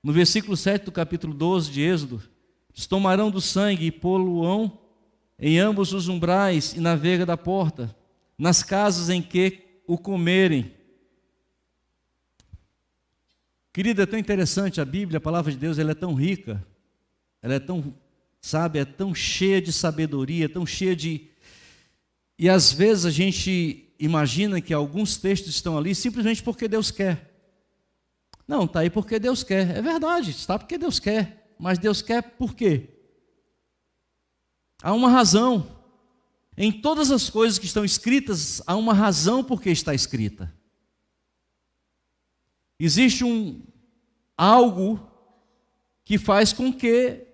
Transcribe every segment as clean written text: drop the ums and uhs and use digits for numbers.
No versículo 7 do capítulo 12 de Êxodo, diz: tomarão do sangue e pô-lo-ão em ambos os umbrais e na verga da porta, nas casas em que o comerem. Querido, é tão interessante a Bíblia, a palavra de Deus, ela é tão rica, ela é tão, sabe, é tão cheia de sabedoria, tão cheia de... E às vezes a gente imagina que alguns textos estão ali simplesmente porque Deus quer. Não, está aí porque Deus quer. É verdade, está porque Deus quer. Mas Deus quer por quê? Há uma razão. Em todas as coisas que estão escritas, há uma razão por que está escrita. Existe algo que faz com que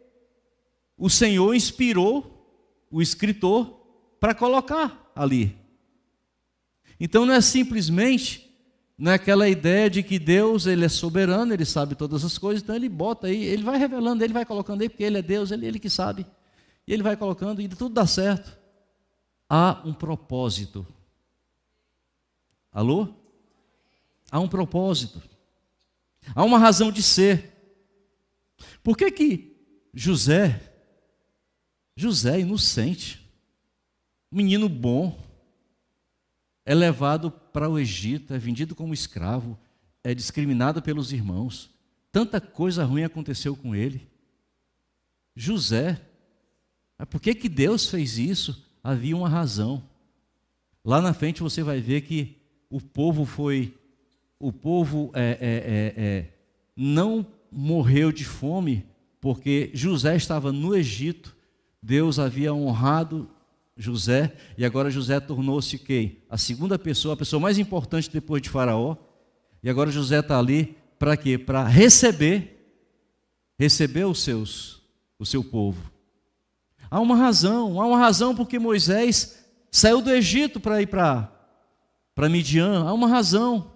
o Senhor inspirou o escritor para colocar ali. Então não é simplesmente, não é aquela ideia de que Deus, ele é soberano, ele sabe todas as coisas, então ele bota aí, ele vai revelando, ele vai colocando aí, porque ele é Deus, ele que sabe. E ele vai colocando e tudo dá certo. Há um propósito. Alô? Há um propósito. Há uma razão de ser. Por que José, inocente, menino bom, é levado para o Egito, é vendido como escravo, é discriminado pelos irmãos, tanta coisa ruim aconteceu com ele? José, mas por que Deus fez isso? Havia uma razão. Lá na frente você vai ver que o povo não morreu de fome, porque José estava no Egito, Deus havia honrado José, e agora José tornou-se quem? A segunda pessoa, a pessoa mais importante depois de Faraó, e agora José está ali para quê? Para receber o seu povo. Há uma razão porque Moisés saiu do Egito para ir para Midian, há uma razão.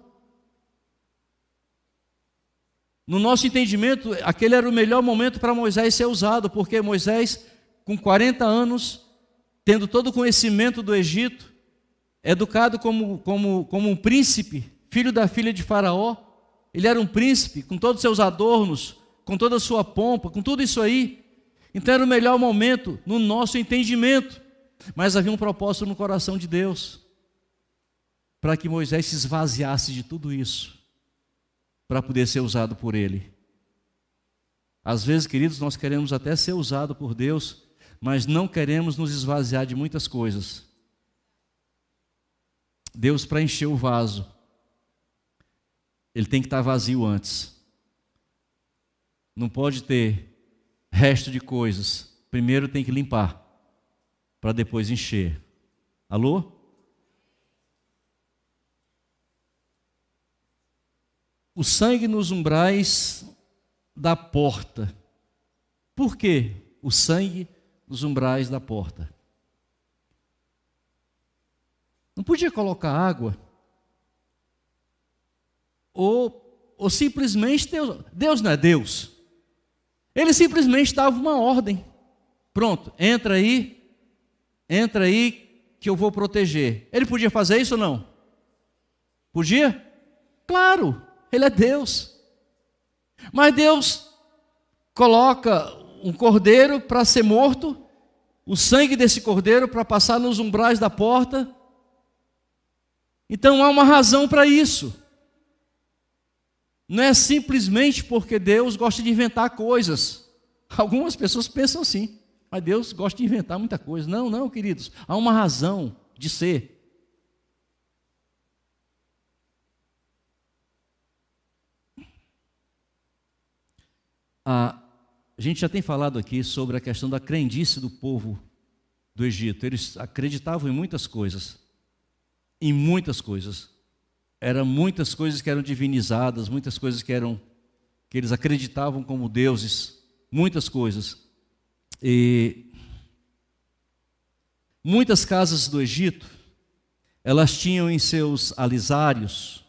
No nosso entendimento, aquele era o melhor momento para Moisés ser usado, porque Moisés, com 40 anos, tendo todo o conhecimento do Egito, educado como um príncipe, filho da filha de Faraó, ele era um príncipe, com todos os seus adornos, com toda a sua pompa, com tudo isso aí. Então era o melhor momento no nosso entendimento, mas havia um propósito no coração de Deus, para que Moisés se esvaziasse de tudo isso, para poder ser usado por Ele. Às vezes, queridos, nós queremos até ser usado por Deus, mas não queremos nos esvaziar de muitas coisas. Deus, para encher o vaso, ele tem que estar vazio antes. Não pode ter resto de coisas. Primeiro tem que limpar, para depois encher. Alô? O sangue nos umbrais da porta. Por que o sangue nos umbrais da porta? Não podia colocar água? Ou simplesmente Deus não é Deus. Ele simplesmente dava uma ordem. Pronto, entra aí que eu vou proteger. Ele podia fazer isso ou não? Podia? Claro, ele é Deus. Mas Deus coloca um cordeiro para ser morto, o sangue desse cordeiro para passar nos umbrais da porta. Então há uma razão para isso. Não é simplesmente porque Deus gosta de inventar coisas. Algumas pessoas pensam assim, mas Deus gosta de inventar muita coisa. Não, queridos, há uma razão de ser. A gente já tem falado aqui sobre a questão da crendice do povo do Egito. Eles acreditavam em muitas coisas. Em muitas coisas. Eram muitas coisas que eram divinizadas, muitas coisas que eles acreditavam como deuses, muitas coisas. E muitas casas do Egito, elas tinham em seus alisários,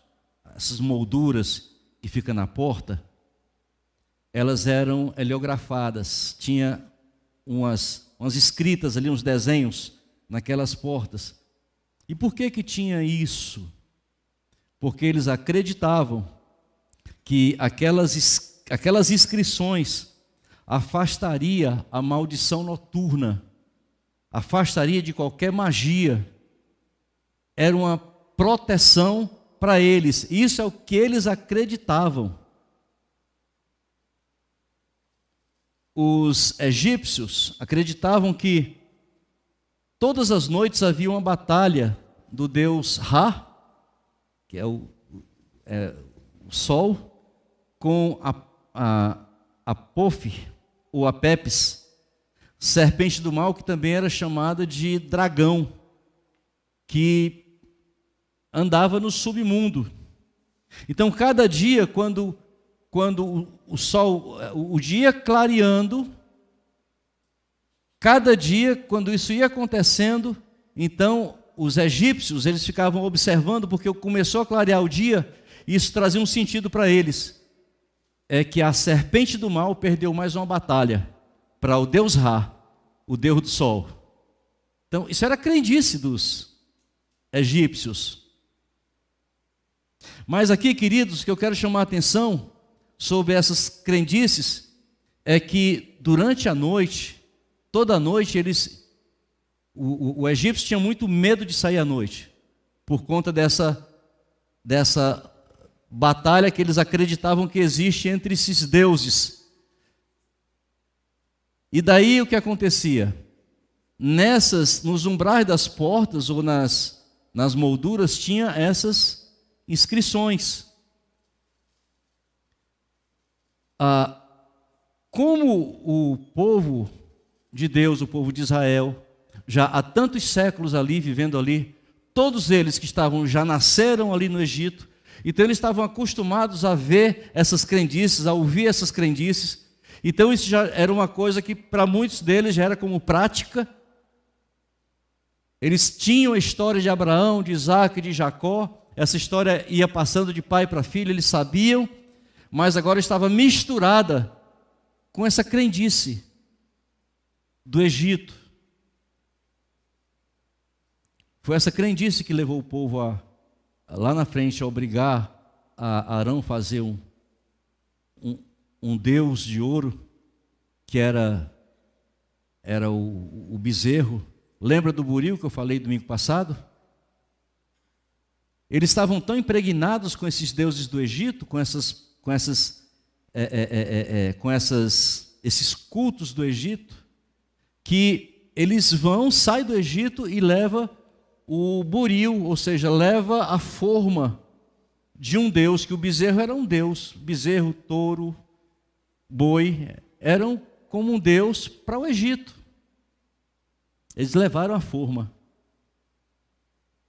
essas molduras que ficam na porta, elas eram heliografadas, tinha umas escritas ali, uns desenhos naquelas portas. E por que tinha isso? Porque eles acreditavam que aquelas inscrições afastaria a maldição noturna, afastaria de qualquer magia. Era uma proteção para eles. Isso é o que eles acreditavam. Os egípcios acreditavam que todas as noites havia uma batalha do deus Ra, que é o sol, com a Apófis, ou Apepes, serpente do mal, que também era chamada de dragão, que andava no submundo. Então, cada dia, quando o sol, o dia clareando, cada dia, quando isso ia acontecendo, então os egípcios, eles ficavam observando, porque começou a clarear o dia, e isso trazia um sentido para eles. É que a serpente do mal perdeu mais uma batalha para o deus Ra, o deus do sol. Então, isso era a crendice dos egípcios. Mas aqui, queridos, que eu quero chamar a atenção sobre essas crendices, é que durante a noite, toda noite, o egípcio tinha muito medo de sair à noite, por conta dessa batalha que eles acreditavam que existe entre esses deuses. E daí o que acontecia? Nos umbrais das portas ou nas molduras tinha essas inscrições. Como o povo de Deus, o povo de Israel, já há tantos séculos ali, vivendo ali, todos eles que já nasceram ali no Egito, então eles estavam acostumados a ver essas crendices, a ouvir essas crendices. Então isso já era uma coisa que para muitos deles já era como prática. Eles tinham a história de Abraão, de Isaac e de Jacó. Essa história ia passando de pai para filho, eles sabiam, mas agora estava misturada com essa crendice do Egito. Foi essa crendice que levou o povo lá na frente a obrigar a Arão a fazer um deus de ouro, que era o bezerro. Lembra do buril que eu falei domingo passado? Eles estavam tão impregnados com esses deuses do Egito, com esses cultos do Egito, que eles saem do Egito e levam o buril, ou seja, leva a forma de um deus, que o bezerro era um deus, bezerro, touro, boi, eram como um deus para o Egito. Eles levaram a forma.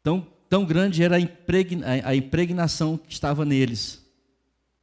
Tão grande era a impregnação que estava neles.